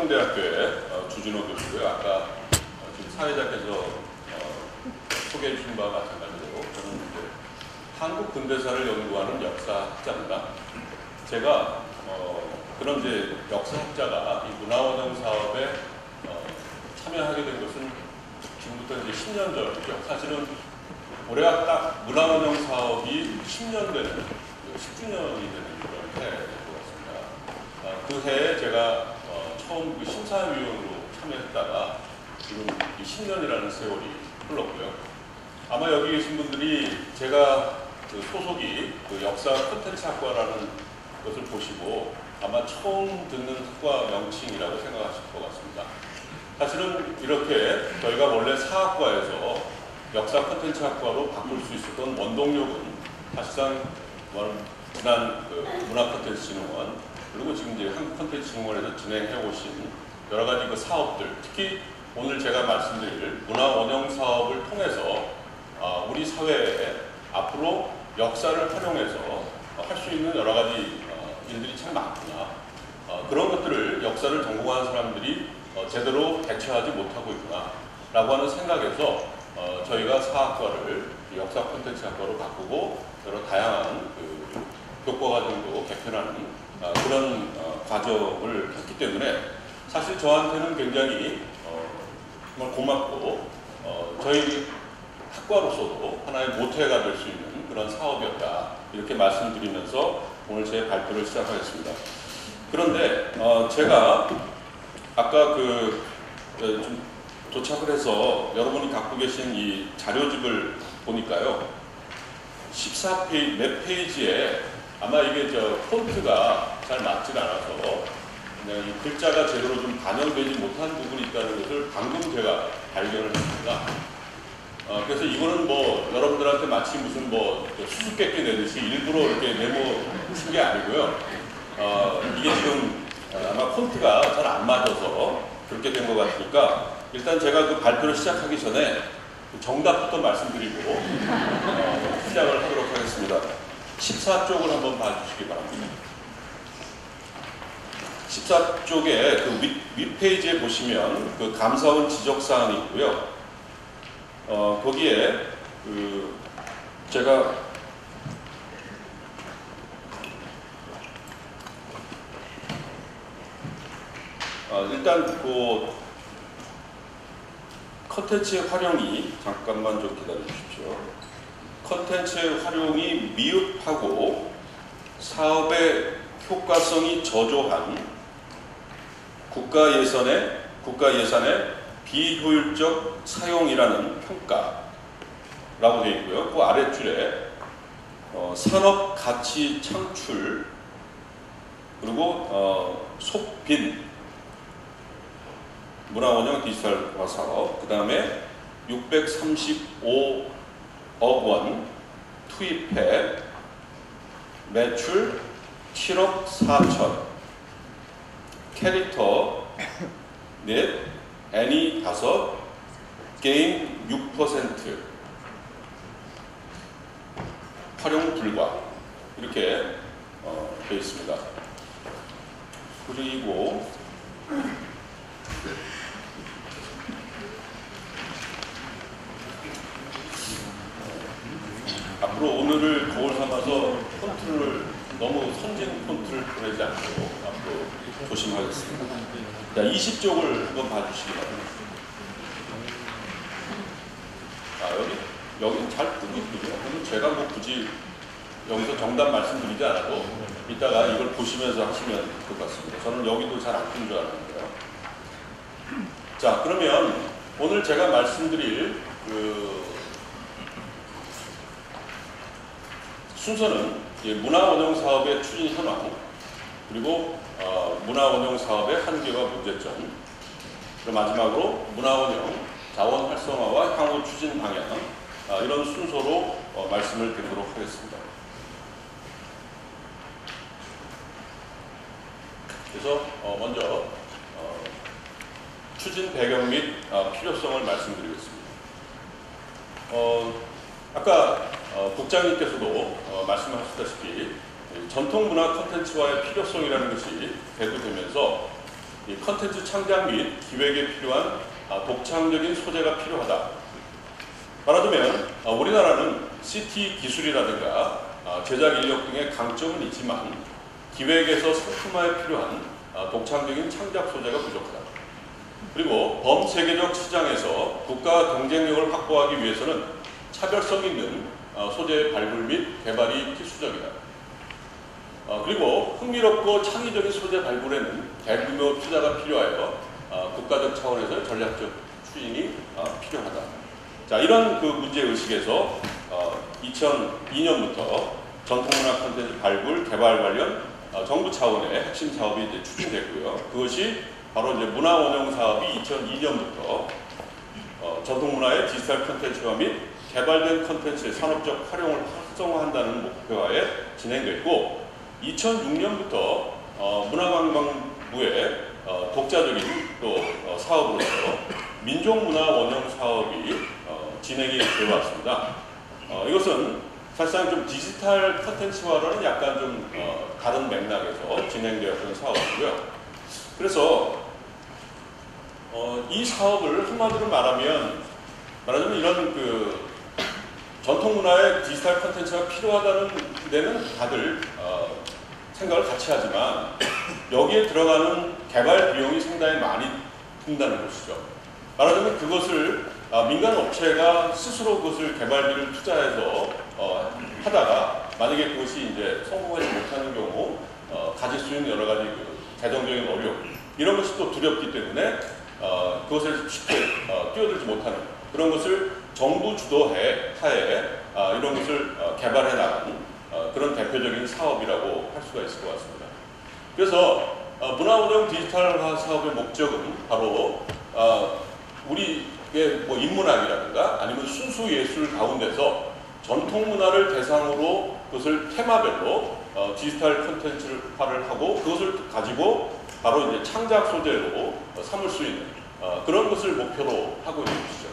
성동대학교의 주진호 교수고요. 아까 지금 사회자께서 소개해 주신 바와 마찬가지로 저는 이제 한국 근대사를 연구하는 역사학자입니다. 제가 그런 이제 역사학자가 이 문화원형 사업에 참여하게 된 것은 지금부터 이제 10년 전이죠. 사실은 올해가 딱 문화원형 사업이 10년 되는 10주년이 되는 그런 해인 것 같습니다. 그 해에 제가 처음 그 심사위원으로 참여했다가 지금 이 10년이라는 세월이 흘렀고요. 아마 여기 계신 분들이 제가 그 소속이 그 역사 콘텐츠 학과라는 것을 보시고 아마 처음 듣는 학과 명칭이라고 생각하실 것 같습니다. 사실은 이렇게 저희가 원래 사학과에서 역사 콘텐츠 학과로 바꿀 수 있었던 원동력은 사실상 지난 그 문화 콘텐츠 진흥원 그리고 지금 이제 한국 콘텐츠 진흥원에서 진행해 오신 여러 가지 그 사업들, 특히 오늘 제가 말씀드릴 문화 원형 사업을 통해서 우리 사회에 앞으로 역사를 활용해서 할 수 있는 여러 가지 일들이 참 많구나. 그런 것들을 역사를 전공하는 사람들이 제대로 대처하지 못하고 있구나 라고 하는 생각에서 저희가 사학과를 역사 콘텐츠 학과로 바꾸고 여러 다양한 그 교과 과정도 개편하는 그런 과정을 했기 때문에 사실 저한테는 굉장히 정말 고맙고 저희 학과로서도 하나의 모태가 될 수 있는 그런 사업이었다 이렇게 말씀드리면서 오늘 제 발표를 시작하겠습니다. 그런데 제가 아까 좀 도착을 해서 여러분이 갖고 계신 이 자료집을 보니까요 14페이지 몇 페이지에 아마 이게 폰트가 잘 맞질 않아서 이 글자가 제대로 좀 반영되지 못한 부분이 있다는 것을 방금 제가 발견을 했습니다. 그래서 이거는 뭐 여러분들한테 마치 무슨 뭐 수수께끼 내듯이 일부러 이렇게 메모 쓴 게 아니고요. 이게 지금 아마 폰트가 잘 안 맞아서 그렇게 된 것 같으니까 일단 제가 그 발표를 시작하기 전에 정답부터 말씀드리고 시작을 하도록 하겠습니다. 14쪽을 한번 봐주시기 바랍니다. 14쪽에 그 윗페이지에 보시면 그 감사원 지적사항이 있고요. 거기에 제가 일단 그 컨텐츠의 활용이 잠깐만 좀 기다려 주십시오. 컨텐츠의 활용이 미흡하고 사업의 효과성이 저조한 국가 예산의 비효율적 사용이라는 평가라고 되어 있고요. 그 아랫줄에 산업 가치 창출 그리고 속빈 문화원형 디지털화 사업 그 다음에 635억 원 투입해 매출 7억 4천 캐릭터 넷 애니 5 게임 6% 활용 불가 이렇게 되어 있습니다. 그리고 앞으로 오늘을 거울 삼아서 폰트를 너무 선진 폰트를 보내지 않고 앞으로 조심하겠습니다. 자, 20쪽을 한번 봐주시기 바랍니다. 여기 잘 뜨고 있군요. 그럼 제가 뭐 굳이 여기서 정답 말씀드리지 않아도 이따가 이걸 보시면서 하시면 될 것 같습니다. 저는 여기도 잘 안 뜬 줄 알았는데요. 자, 그러면 오늘 제가 말씀드릴 순서는 문화원형 사업의 추진 현황 그리고 문화원형 사업의 한계와 문제점 그리고 마지막으로 문화원형 자원 활성화와 향후 추진 방향 이런 순서로 말씀을 드리도록 하겠습니다. 그래서 먼저 추진 배경 및 필요성을 말씀드리겠습니다. 아까 국장님께서도 말씀하셨다시피 전통문화 콘텐츠화의 필요성이라는 것이 대두되면서 이 컨텐츠 창작 및 기획에 필요한 독창적인 소재가 필요하다. 말하자면 우리나라는 CT 기술이라든가 제작 인력 등의 강점은 있지만 기획에서 상품화에 필요한 독창적인 창작 소재가 부족하다. 그리고 범세계적 시장에서 국가 경쟁력을 확보하기 위해서는 차별성 있는 소재 발굴 및 개발이 필수적이다. 그리고 흥미롭고 창의적인 소재 발굴에는 대규모 투자가 필요하여 국가적 차원에서 전략적 추진이 필요하다. 자, 이런 그 문제의식에서 2002년부터 전통문화 콘텐츠 발굴, 개발 관련 정부 차원의 핵심 사업이 이제 추진됐고요. 그것이 바로 이제 문화원용 사업이 2002년부터 전통문화의 디지털 콘텐츠화 및 개발된 콘텐츠의 산업적 활용을 활성화한다는 목표하에 진행됐고, 2006년부터 문화관광부의 독자적인 또 사업으로서 민족문화원용 사업이 진행이 되어 왔습니다. 이것은 사실상 좀 디지털 콘텐츠화로는 약간 좀 다른 맥락에서 진행되었던 사업이고요. 그래서 이 사업을 한마디로 말하자면 이런 그 전통문화의 디지털 콘텐츠가 필요하다는 데는 다들 생각을 같이 하지만 여기에 들어가는 개발 비용이 상당히 많이 든다는 것이죠. 말하자면 그것을 민간 업체가 스스로 그것을 개발비를 투자해서 하다가 만약에 그것이 이제 성공하지 못하는 경우 가질 수 있는 여러 가지 그 재정적인 어려움 이런 것이 또 두렵기 때문에 그것을 쉽게 뛰어들지 못하는 그런 것을 정부 주도하에 이런 것을 개발해 나가는 그런 대표적인 사업이라고 할 수가 있을 것 같습니다. 그래서 문화원용 디지털화 사업의 목적은 바로 우리의 뭐 인문학이라든가 아니면 순수 예술 가운데서 전통 문화를 대상으로 그것을 테마별로 디지털 콘텐츠화를 하고 그것을 가지고 바로 이제 창작 소재로 삼을 수 있는 그런 것을 목표로 하고 있는 것이죠.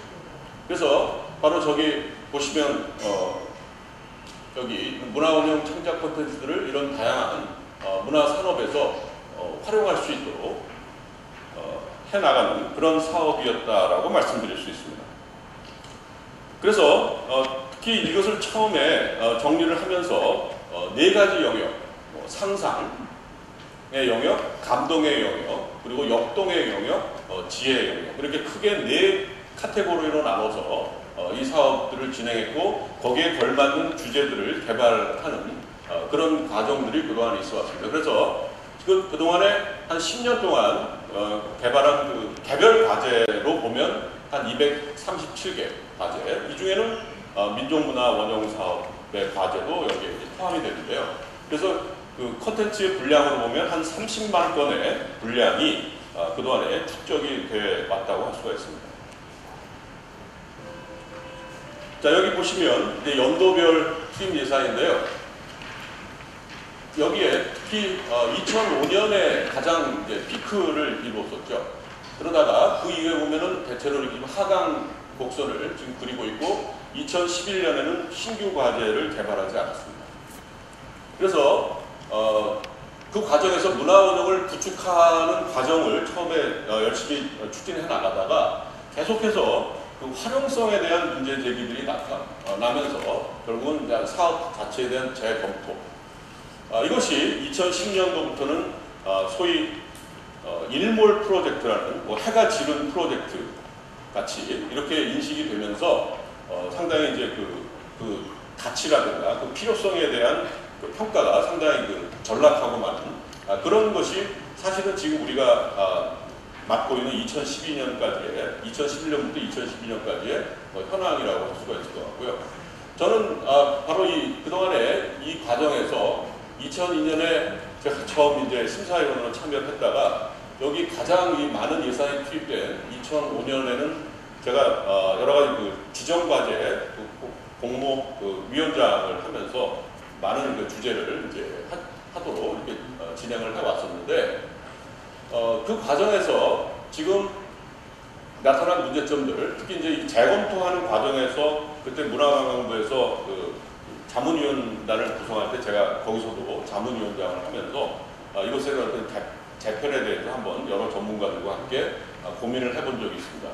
그래서 바로 저기 보시면 여기 문화원용 창작 콘텐츠들을 이런 다양한 문화 산업에서 활용할 수 있도록 해나가는 그런 사업이었다라고 말씀드릴 수 있습니다. 그래서 특히 이것을 처음에 정리를 하면서 네 가지 영역, 상상의 영역, 감동의 영역, 그리고 역동의 영역, 지혜의 영역 이렇게 크게 네 카테고리로 나눠서 이 사업들을 진행했고 거기에 걸맞는 주제들을 개발하는 그런 과정들이 그동안 있어 왔습니다. 그래서 지금 그동안에 한 10년 동안 개발한 그 개별 과제로 보면 한 237개 과제, 이 중에는 민족문화 원용 사업의 과제도 여기에 포함이 되는데요. 그래서 그 콘텐츠의 분량으로 보면 한 30만 건의 분량이 그동안에 축적이 돼 왔다고 할 수가 있습니다. 자, 여기 보시면 이제 연도별 투입 예산인데요. 여기에 특히 2005년에 가장 이제 피크를 이루었었죠. 그러다가 그 이후에 보면은 대체로 이렇게 하강 곡선을 지금 그리고 있고 2011년에는 신규 과제를 개발하지 않았습니다. 그래서 그 과정에서 문화원용을 구축하는 과정을 처음에 열심히 추진해 나가다가 계속해서 그 활용성에 대한 문제 제기들이 나면서 결국은 사업 자체에 대한 재검토 이것이 2010년도부터는 소위 일몰 프로젝트라는 뭐 해가 지는 프로젝트 같이 이렇게 인식이 되면서 상당히 이제 그 가치라든가 그 필요성에 대한 그 평가가 상당히 그 전락하고 많은 그런 것이 사실은 지금 우리가 맡고 있는 2012년까지의 2011년부터 2012년까지의 현황이라고 할 수가 있을 것 같고요. 저는 바로 그동안에 이 과정에서 2002년에 제가 처음 이제 심사위원으로 참여를 했다가 여기 가장 이 많은 예산이 투입된 2005년에는 제가 여러 가지 그 지정 과제 공모 위원장을 하면서 많은 그 주제를 이제 하도록 이렇게 진행을 해왔었는데 그 과정에서 지금 나타난 문제점들, 특히 이제 이 재검토하는 과정에서 그때 문화관광부에서 그 자문위원단을 구성할 때 제가 거기서도 자문위원장을 하면서 이것에 어떤 재편에 대해서 한번 여러 전문가들과 함께 고민을 해본 적이 있습니다.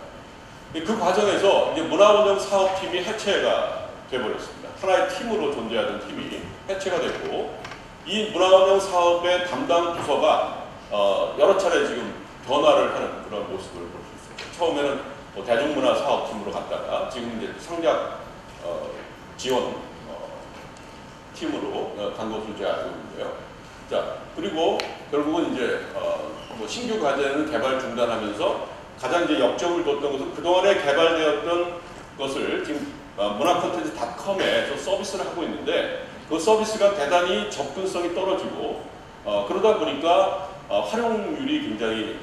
그 과정에서 이제 문화원정 사업팀이 해체가 돼버렸습니다. 하나의 팀으로 존재하던 팀이 해체가 됐고, 이 문화원정 사업의 담당 부서가 여러 차례 지금 변화를 하는 그런 모습을 볼 수 있습니다. 처음에는 대중문화 사업팀으로 갔다가 지금 이제 상작 지원 팀으로 간 것으로 제가 알고 있는데요. 자, 그리고 결국은 이제 신규 과제는 개발 중단하면서 가장 이제 역점을 뒀던 것은 그동안에 개발되었던 것을 지금 문화콘텐츠닷컴에서 서비스를 하고 있는데, 그 서비스가 대단히 접근성이 떨어지고 그러다 보니까 활용률이 굉장히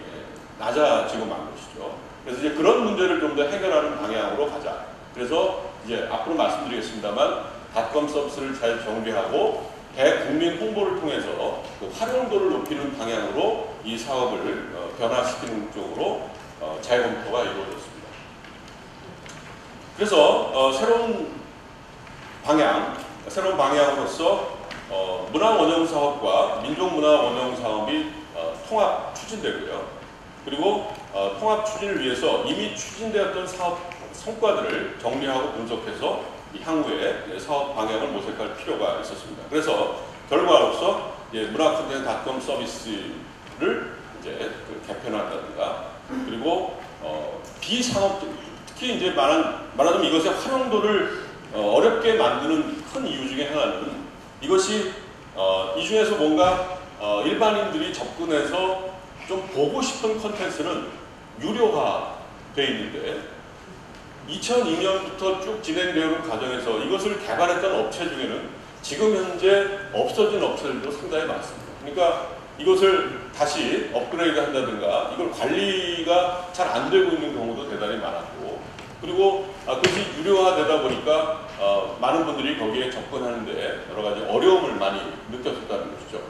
낮아지고 만 것이죠. 그래서 이제 그런 문제를 좀 더 해결하는 방향으로 가자. 그래서 이제 앞으로 말씀드리겠습니다만 닷컴 서비스를 잘 정비하고 대국민 홍보를 통해서 그 활용도를 높이는 방향으로 이 사업을 변화시키는 쪽으로 재검토가 이루어졌습니다. 그래서 새로운 방향으로서 문화원정사업과 민족문화원정사업이 통합 추진되고요. 그리고 통합 추진을 위해서 이미 추진되었던 사업 성과들을 정리하고 분석해서 향후에 사업 방향을 모색할 필요가 있었습니다. 그래서 결과로서 문화콘텐츠닷컴 서비스를 이제 개편한다든가, 그리고 비상업적, 특히 이제 말하자면 이것의 활용도를 어렵게 만드는 큰 이유 중에 하나는 이것이 이 중에서 뭔가 일반인들이 접근해서 좀 보고 싶은 콘텐츠는 유료화되어 있는데 2002년부터 쭉 진행되어 오는 과정에서 이것을 개발했던 업체 중에는 지금 현재 없어진 업체들도 상당히 많습니다. 그러니까 이것을 다시 업그레이드 한다든가 이걸 관리가 잘 안 되고 있는 경우도 대단히 많았고, 그리고 그것이 유료화되다 보니까 많은 분들이 거기에 접근하는데 여러 가지 어려움을 많이 느꼈었다는 것이죠.